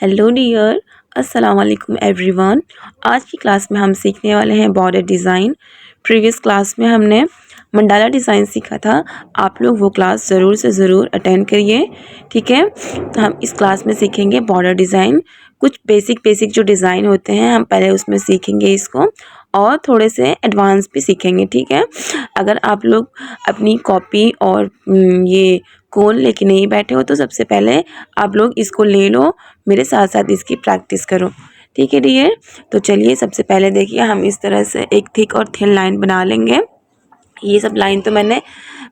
Hello dear, अस्सलाम वालेकुम everyone. आज की क्लास में हम सीखने वाले हैं बॉर्डर डिज़ाइन। प्रीवियस क्लास में हमने मंडाला डिज़ाइन सीखा था। आप लोग वो क्लास ज़रूर से ज़रूर अटेंड करिए, ठीक है। तो हम इस क्लास में सीखेंगे बॉर्डर डिज़ाइन। कुछ बेसिक जो डिज़ाइन होते हैं हम पहले उसमें सीखेंगे इसको, और थोड़े से एडवांस भी सीखेंगे, ठीक है। अगर आप लोग अपनी कॉपी और ये कोन लेके नहीं बैठे हो तो सबसे पहले आप लोग इसको ले लो, मेरे साथ साथ इसकी प्रैक्टिस करो, ठीक है डियर। तो चलिए सबसे पहले देखिए हम इस तरह से एक थिक और थिन लाइन बना लेंगे। ये सब लाइन तो मैंने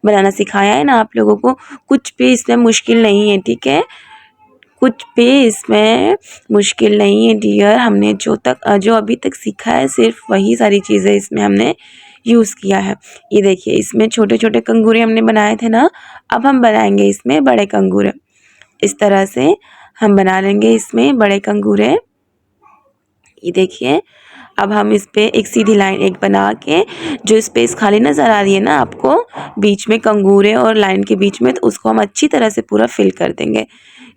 बनाना सिखाया है ना आप लोगों को, कुछ भी इसमें मुश्किल नहीं है, ठीक है। कुछ भी इसमें मुश्किल नहीं है डियर। हमने जो अभी तक सीखा है सिर्फ वही सारी चीज़ें इसमें हमने यूज़ किया है। ये देखिए इसमें छोटे छोटे कंगूरे हमने बनाए थे ना, अब हम बनाएंगे इसमें बड़े कंगूरे। इस तरह से हम बना लेंगे इसमें बड़े कंगूरे। ये देखिए अब हम इस पे एक सीधी लाइन एक बना के, जो स्पेस खाली नज़र आ रही है ना आपको बीच में कंगूरे और लाइन के बीच में, तो उसको हम अच्छी तरह से पूरा फिल कर देंगे।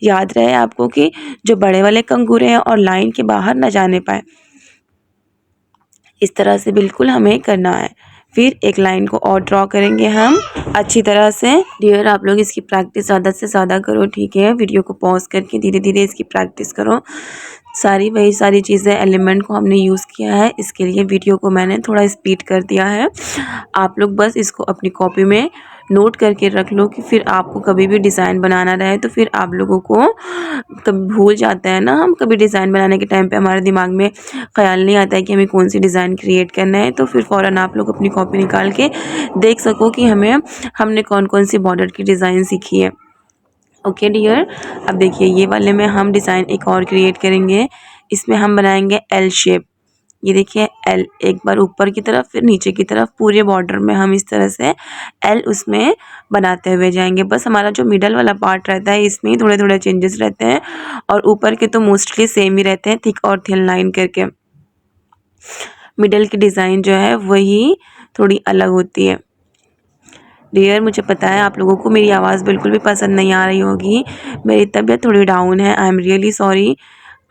याद रहे आपको कि जो बड़े वाले कंगूरे हैं और लाइन के बाहर ना जाने पाए, इस तरह से बिल्कुल हमें करना है। फिर एक लाइन को और ड्रॉ करेंगे हम अच्छी तरह से। डियर आप लोग इसकी प्रैक्टिस ज़्यादा से ज़्यादा करो, ठीक है। वीडियो को पॉज करके धीरे धीरे इसकी प्रैक्टिस करो। वही सारी चीज़ें एलिमेंट को हमने यूज़ किया है, इसके लिए वीडियो को मैंने थोड़ा स्पीड कर दिया है। आप लोग बस इसको अपनी कॉपी में नोट करके रख लो कि फिर आपको कभी भी डिज़ाइन बनाना रहे तो फिर आप लोगों को कभी भूल जाता है ना, हम कभी डिज़ाइन बनाने के टाइम पे हमारे दिमाग में ख़्याल नहीं आता है कि हमें कौन सी डिज़ाइन क्रिएट करना है, तो फिर फ़ौरन आप लोग अपनी कॉपी निकाल के देख सको कि हमने कौन कौन सी बॉर्डर की डिज़ाइन सीखी है। ओके डियर, अब देखिए ये वाले में हम डिज़ाइन एक और क्रिएट करेंगे। इसमें हम बनाएंगे एल शेप। ये देखिए एल, एक बार ऊपर की तरफ फिर नीचे की तरफ, पूरे बॉर्डर में हम इस तरह से एल उसमें बनाते हुए जाएंगे। बस हमारा जो मिडल वाला पार्ट रहता है इसमें थोड़े थोड़े चेंजेस रहते हैं, और ऊपर के तो मोस्टली सेम ही रहते हैं, थिक और थिन लाइन करके। मिडल की डिज़ाइन जो है वही थोड़ी अलग होती है। डियर मुझे पता है आप लोगों को मेरी आवाज़ बिल्कुल भी पसंद नहीं आ रही होगी, मेरी तबीयत थोड़ी डाउन है, आई एम रियली सॉरी।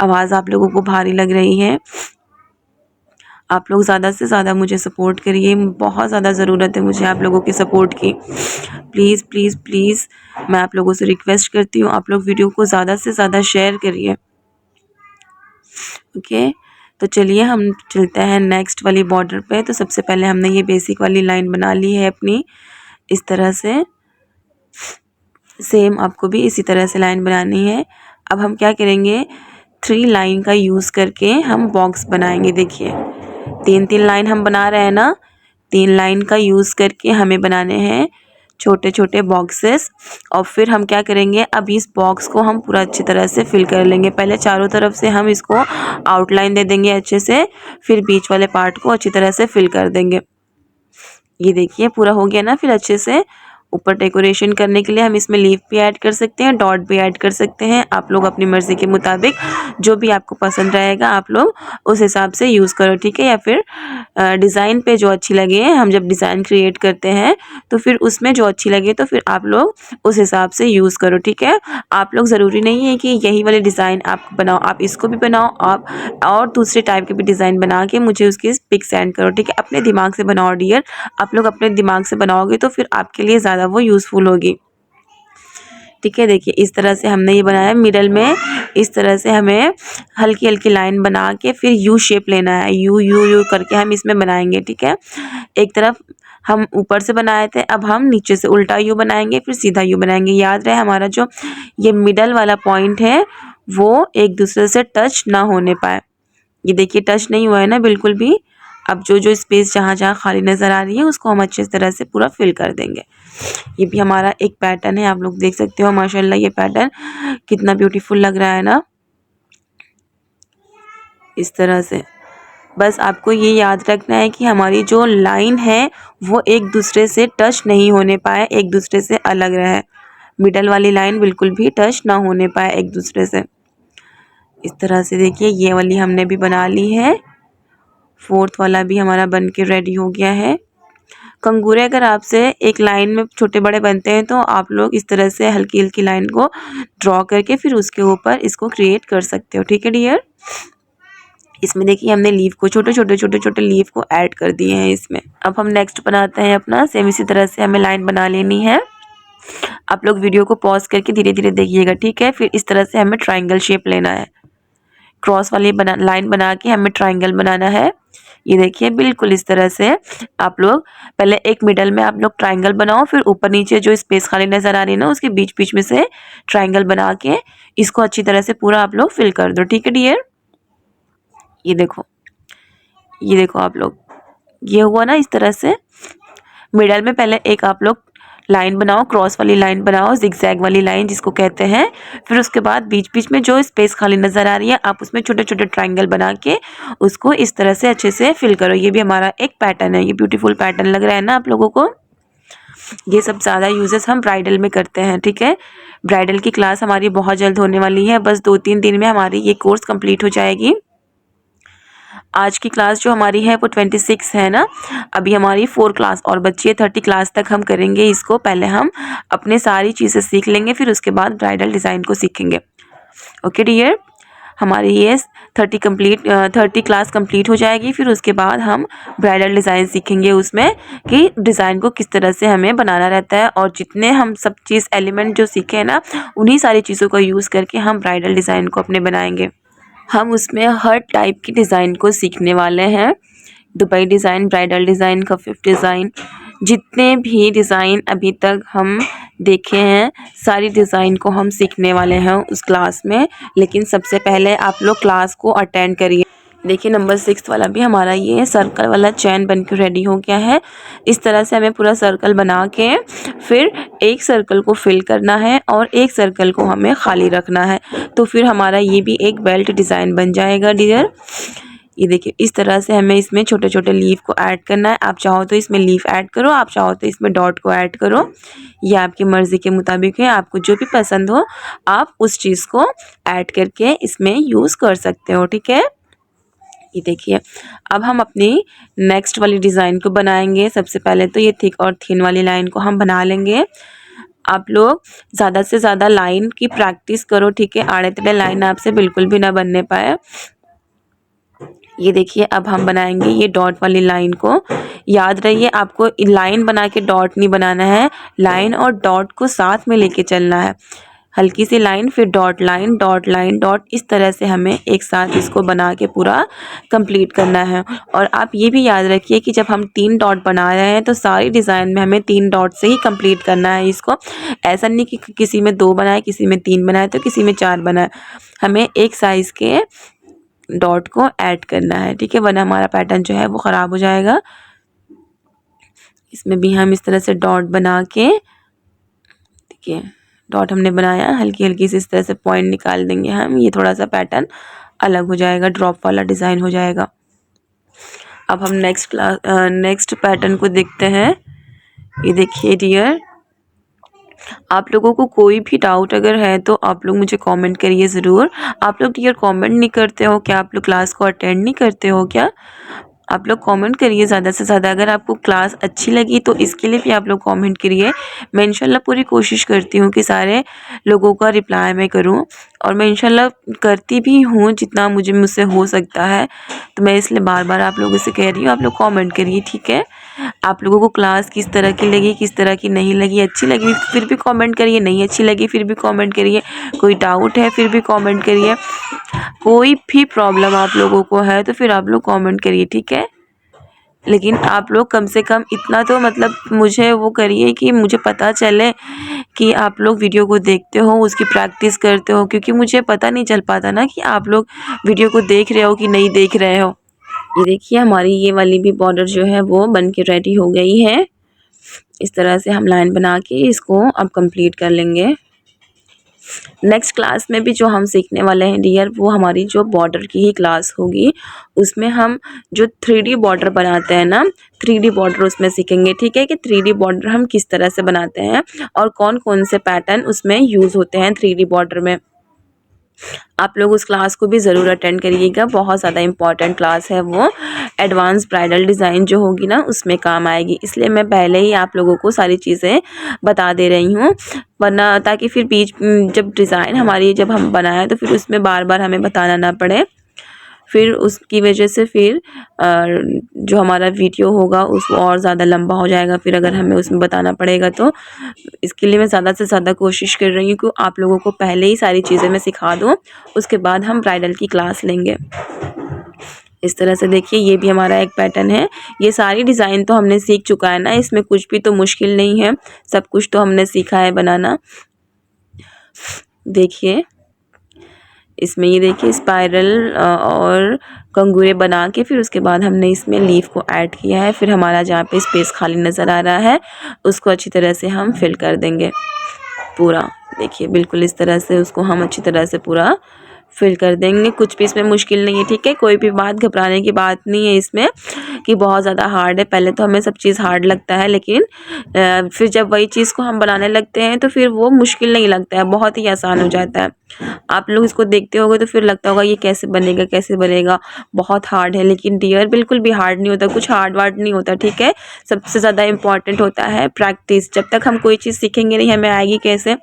आवाज़ आप लोगों को भारी लग रही है। आप लोग ज़्यादा से ज़्यादा मुझे सपोर्ट करिए, बहुत ज़्यादा ज़रूरत है मुझे आप लोगों की सपोर्ट की। प्लीज़ प्लीज़ प्लीज़ मैं आप लोगों से रिक्वेस्ट करती हूँ, आप लोग वीडियो को ज़्यादा से ज़्यादा शेयर करिए, ओके। तो चलिए हम चलते हैं नेक्स्ट वाली बॉर्डर पे। तो सबसे पहले हमने ये बेसिक वाली लाइन बना ली है अपनी, इस तरह से। सेम आपको भी इसी तरह से लाइन बनानी है। अब हम क्या करेंगे, 3 लाइन का यूज़ करके हम बॉक्स बनाएंगे। देखिए 3 लाइन हम बना रहे हैं ना, 3 लाइन का यूज़ करके हमें बनाने हैं छोटे छोटे बॉक्सेस। और फिर हम क्या करेंगे, अब इस बॉक्स को हम पूरा अच्छी तरह से फिल कर लेंगे। पहले चारों तरफ से हम इसको आउटलाइन दे देंगे अच्छे से, फिर बीच वाले पार्ट को अच्छी तरह से फिल कर देंगे। ये देखिए पूरा हो गया ना फिर अच्छे से। ऊपर डेकोरेशन करने के लिए हम इसमें लीफ भी ऐड कर सकते हैं, डॉट भी ऐड कर सकते हैं। आप लोग अपनी मर्ज़ी के मुताबिक जो भी आपको पसंद रहेगा आप लोग उस हिसाब से यूज़ करो, ठीक है। या फिर डिज़ाइन पे जो अच्छी लगे, हम जब डिज़ाइन क्रिएट करते हैं तो फिर उसमें जो अच्छी लगे तो फिर आप लोग उस हिसाब से यूज़ करो, ठीक है। आप लोग ज़रूरी नहीं है कि यही वाले डिज़ाइन आप बनाओ, आप इसको भी बनाओ, आप और दूसरे टाइप के भी डिज़ाइन बना के मुझे उसकी पिक सेंड करो, ठीक है। अपने दिमाग से बनाओ डियर, आप लोग अपने दिमाग से बनाओगे तो फिर आपके लिए ज़्यादा वो यूज़फुल होगी, ठीक है। देखिए इस तरह से हमने ये बनाया। मिडल में इस तरह से हमें हल्की हल्की लाइन बना के फिर यू शेप लेना है, यू यू यू करके हम इसमें बनाएंगे, ठीक है। एक तरफ हम ऊपर से बनाए थे, अब हम नीचे से उल्टा यू बनाएंगे, फिर सीधा यू बनाएंगे। याद रहे हमारा जो ये मिडल वाला पॉइंट है वो एक दूसरे से टच ना होने पाए। ये देखिए टच नहीं हुआ है ना बिल्कुल भी। अब जो जो स्पेस जहाँ जहाँ खाली नज़र आ रही है उसको हम अच्छे तरह से पूरा फिल कर देंगे। ये भी हमारा एक पैटर्न है, आप लोग देख सकते हो माशाल्लाह ये पैटर्न कितना ब्यूटीफुल लग रहा है ना, इस तरह से। बस आपको ये याद रखना है कि हमारी जो लाइन है वो एक दूसरे से टच नहीं होने पाए, एक दूसरे से अलग रहे। मिडल वाली लाइन बिल्कुल भी टच ना होने पाए एक दूसरे से। इस तरह से देखिए ये वाली हमने भी बना ली है, फोर्थ वाला भी हमारा बन के रेडी हो गया है। कंगूरे अगर आपसे एक लाइन में छोटे बड़े बनते हैं तो आप लोग इस तरह से हल्की हल्की लाइन को ड्रॉ करके फिर उसके ऊपर इसको क्रिएट कर सकते हो। ठीक है डियर। इसमें देखिए हमने लीफ को छोटे लीफ को ऐड कर दिए हैं इसमें। अब हम नेक्स्ट बनाते हैं अपना सेम इसी तरह से हमें लाइन बना लेनी है। आप लोग वीडियो को पॉज करके धीरे धीरे देखिएगा, ठीक है। फिर इस तरह से हमें ट्राइंगल शेप लेना है, क्रॉस वाली लाइन बना के हमें ट्राइंगल बनाना है। ये देखिए बिल्कुल इस तरह से आप लोग पहले एक मिडल में आप लोग ट्राइंगल बनाओ, फिर ऊपर नीचे जो स्पेस खाली नज़र आ रही है ना उसके बीच बीच में से ट्राइंगल बना के इसको अच्छी तरह से पूरा आप लोग फिल कर दो। ठीक है डियर। ये देखो आप लोग, ये हुआ ना इस तरह से। मिडल में पहले एक आप लोग लाइन बनाओ, क्रॉस वाली लाइन बनाओ, जिगजैग वाली लाइन जिसको कहते हैं। फिर उसके बाद बीच बीच में जो स्पेस खाली नज़र आ रही है आप उसमें छोटे छोटे ट्रायंगल बना के उसको इस तरह से अच्छे से फिल करो। ये भी हमारा एक पैटर्न है। ये ब्यूटीफुल पैटर्न लग रहा है ना आप लोगों को। ये सब ज़्यादा यूजेस हम ब्राइडल में करते हैं, ठीक है। ब्राइडल की क्लास हमारी बहुत जल्द होने वाली है, बस 2-3 दिन में हमारी ये कोर्स कंप्लीट हो जाएगी। आज की क्लास जो हमारी है वो 26 है ना। अभी हमारी 4 क्लास और बच्ची है, 30 क्लास तक हम करेंगे इसको। पहले हम अपने सारी चीज़ें सीख लेंगे, फिर उसके बाद ब्राइडल डिज़ाइन को सीखेंगे। ओके डियर, हमारी ये 30 क्लास कंप्लीट हो जाएगी। फिर उसके बाद हम ब्राइडल डिज़ाइन सीखेंगे उसमें कि डिज़ाइन को किस तरह से हमें बनाना रहता है। और जितने हम सब चीज़ एलिमेंट जो सीखे हैं ना उन्हीं सारी चीज़ों का यूज़ करके हम ब्राइडल डिज़ाइन को अपने बनाएंगे। हम उसमें हर टाइप की डिज़ाइन को सीखने वाले हैं। दुबई डिज़ाइन, ब्राइडल डिज़ाइन, कफ़िफ डिज़ाइन, जितने भी डिज़ाइन अभी तक हम देखे हैं सारी डिज़ाइन को हम सीखने वाले हैं उस क्लास में। लेकिन सबसे पहले आप लोग क्लास को अटेंड करिए। देखिए नंबर 6 वाला भी हमारा ये सर्कल वाला चैन बन के रेडी हो गया है। इस तरह से हमें पूरा सर्कल बना के फिर एक सर्कल को फिल करना है और एक सर्कल को हमें खाली रखना है। तो फिर हमारा ये भी एक बेल्ट डिज़ाइन बन जाएगा डियर। ये देखिए इस तरह से हमें इसमें छोटे छोटे लीफ को ऐड करना है। आप चाहो तो इसमें लीफ ऐड करो, आप चाहो तो इसमें डॉट को ऐड करो। ये आपकी मर्ज़ी के मुताबिक है, आपको जो भी पसंद हो आप उस चीज़ को ऐड करके इसमें यूज़ कर सकते हो, ठीक है। ये देखिए अब हम अपनी नेक्स्ट वाली डिज़ाइन को बनाएंगे। सबसे पहले तो ये थिक और थिन वाली लाइन को हम बना लेंगे। आप लोग ज़्यादा से ज़्यादा लाइन की प्रैक्टिस करो, ठीक है। आड़े टेढ़े लाइन आपसे बिल्कुल भी ना बनने पाए। ये देखिए अब हम बनाएंगे ये डॉट वाली लाइन को। याद रहिए आपको लाइन बना के डॉट नहीं बनाना है, लाइन और डॉट को साथ में लेके चलना है। हल्की सी लाइन फिर dot, line dot, line dot, इस तरह से हमें एक साथ इसको बना के पूरा कंप्लीट करना है। और आप ये भी याद रखिए कि जब हम 3 डॉट बना रहे हैं तो सारी डिज़ाइन में हमें 3 डॉट से ही कंप्लीट करना है इसको। ऐसा नहीं कि किसी में 2 बनाए, किसी में 3 बनाए तो किसी में 4 बनाए। हमें एक साइज़ के डॉट को ऐड करना है, ठीक है, वरना हमारा पैटर्न जो है वो ख़राब हो जाएगा। इसमें भी हम इस तरह से डॉट बना के, देखिए डॉट हमने बनाया, हल्की हल्की से इस तरह से पॉइंट निकाल देंगे हम। ये थोड़ा सा पैटर्न अलग हो जाएगा, ड्रॉप वाला डिज़ाइन हो जाएगा। अब हम नेक्स्ट पैटर्न को देखते हैं। ये देखिए डियर, आप लोगों को कोई भी डाउट अगर है तो आप लोग मुझे कमेंट करिए ज़रूर। आप लोग डियर कमेंट नहीं करते हो क्या? आप लोग क्लास को अटेंड नहीं करते हो क्या? आप लोग कमेंट करिए ज़्यादा से ज़्यादा। अगर आपको क्लास अच्छी लगी तो इसके लिए भी आप लोग कमेंट करिए। मैं इंशाल्लाह पूरी कोशिश करती हूँ कि सारे लोगों का रिप्लाई मैं करूँ, और मैं इंशाल्लाह करती भी हूँ जितना मुझसे हो सकता है। तो मैं इसलिए बार बार आप लोगों से कह रही हूँ आप लोग कमेंट करिए, ठीक है। आप लोगों को क्लास किस तरह की लगी, किस तरह की नहीं लगी, अच्छी लगी फिर भी कमेंट करिए, नहीं अच्छी लगी फिर भी कमेंट करिए, कोई डाउट है फिर भी कमेंट करिए। कोई भी प्रॉब्लम आप लोगों को है तो फिर आप लोग कमेंट करिए, ठीक है। लेकिन आप लोग कम से कम इतना तो मतलब मुझे वो करिए कि मुझे पता चले कि आप लोग वीडियो को देखते हो, उसकी प्रैक्टिस करते हो, क्योंकि मुझे पता नहीं चल पाता ना कि आप लोग वीडियो को देख रहे हो कि नहीं देख रहे हो। ये देखिए हमारी ये वाली भी बॉर्डर जो है वो बन के रेडी हो गई है। इस तरह से हम लाइन बना के इसको अब कंप्लीट कर लेंगे। नेक्स्ट क्लास में भी जो हम सीखने वाले हैं डियर वो हमारी जो बॉर्डर की ही क्लास होगी। उसमें हम जो 3D बॉर्डर बनाते हैं ना, 3D बॉर्डर उसमें सीखेंगे, ठीक है, कि 3D बॉर्डर हम किस तरह से बनाते हैं और कौन कौन से पैटर्न उसमें यूज़ होते हैं 3D बॉर्डर में। आप लोग उस क्लास को भी ज़रूर अटेंड करिएगा, बहुत ज़्यादा इम्पॉर्टेंट क्लास है वो। एडवांस ब्राइडल डिज़ाइन जो होगी ना उसमें काम आएगी, इसलिए मैं पहले ही आप लोगों को सारी चीज़ें बता दे रही हूँ, वरना ताकि फिर बीच जब डिज़ाइन हमारी जब हम बनाएं तो फिर उसमें बार बार हमें बताना ना पड़े, फिर उसकी वजह से फिर जो हमारा वीडियो होगा उसको और ज़्यादा लंबा हो जाएगा, फिर अगर हमें उसमें बताना पड़ेगा तो इसके लिए मैं ज़्यादा से ज़्यादा कोशिश कर रही हूँ कि आप लोगों को पहले ही सारी चीज़ें मैं सिखा दूँ, उसके बाद हम ब्राइडल की क्लास लेंगे। इस तरह से देखिए ये भी हमारा एक पैटर्न है। ये सारी डिज़ाइन तो हमने सीख चुका है ना, इसमें कुछ भी तो मुश्किल नहीं है, सब कुछ तो हमने सीखा है बनाना। देखिए इसमें ये देखिए स्पाइरल और कंगूरे बना के फिर उसके बाद हमने इसमें लीफ को ऐड किया है। फिर हमारा जहाँ पे स्पेस खाली नज़र आ रहा है उसको अच्छी तरह से हम फिल कर देंगे पूरा। देखिए बिल्कुल इस तरह से उसको हम अच्छी तरह से पूरा फिल कर देंगे, कुछ भी इसमें मुश्किल नहीं है, ठीक है। कोई भी बात घबराने की बात नहीं है इसमें कि बहुत ज़्यादा हार्ड है। पहले तो हमें सब चीज़ हार्ड लगता है, लेकिन फिर जब वही चीज़ को हम बनाने लगते हैं तो फिर वो मुश्किल नहीं लगता है, बहुत ही आसान हो जाता है। आप लोग इसको देखते होगे तो फिर लगता होगा ये कैसे बनेगा कैसे बनेगा, बहुत हार्ड है, लेकिन डियर बिल्कुल भी हार्ड नहीं होता, कुछ हार्ड वार्ड नहीं होता, ठीक है। सबसे ज़्यादा इम्पॉर्टेंट होता है प्रैक्टिस। जब तक हम कोई चीज़ सीखेंगे नहीं हमें आएगी कैसे,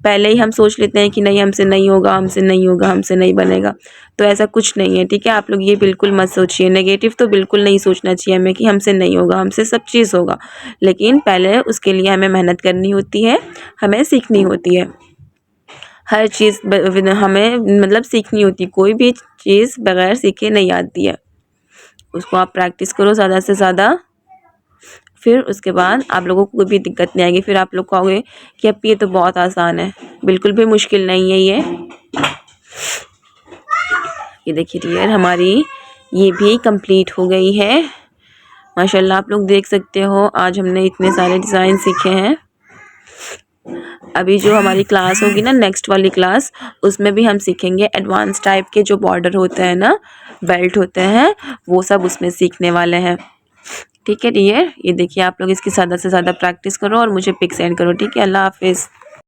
पहले ही हम सोच लेते हैं कि नहीं हमसे नहीं होगा, हमसे नहीं होगा, हमसे नहीं बनेगा, तो ऐसा कुछ नहीं है, ठीक है। आप लोग ये बिल्कुल मत सोचिए, नेगेटिव तो बिल्कुल नहीं सोचना चाहिए हमें कि हमसे नहीं होगा, हमसे सब चीज़ होगा, लेकिन पहले उसके लिए हमें मेहनत करनी होती है, हमें सीखनी होती है। हर चीज़ हमें मतलब सीखनी होती है, कोई भी चीज़ बगैर सीखे नहीं आती है। उसको आप प्रैक्टिस करो ज़्यादा से ज़्यादा, फिर उसके बाद आप लोगों को कोई भी दिक्कत नहीं आएगी। फिर आप लोग कहोगे कि अब ये तो बहुत आसान है, बिल्कुल भी मुश्किल नहीं है ये देखिए डियर हमारी ये भी कंप्लीट हो गई है माशाल्लाह। आप लोग देख सकते हो आज हमने इतने सारे डिज़ाइन सीखे हैं। अभी जो हमारी क्लास होगी ना नेक्स्ट वाली क्लास, उसमें भी हम सीखेंगे एडवांस टाइप के जो बॉर्डर होते हैं ना, बेल्ट होते हैं, वो सब उसमें सीखने वाले हैं, ठीक है डियर। ये देखिए आप लोग इसकी ज़्यादा से ज़्यादा प्रैक्टिस करो और मुझे पिक सेंड करो, ठीक है। अल्लाह हाफिज़।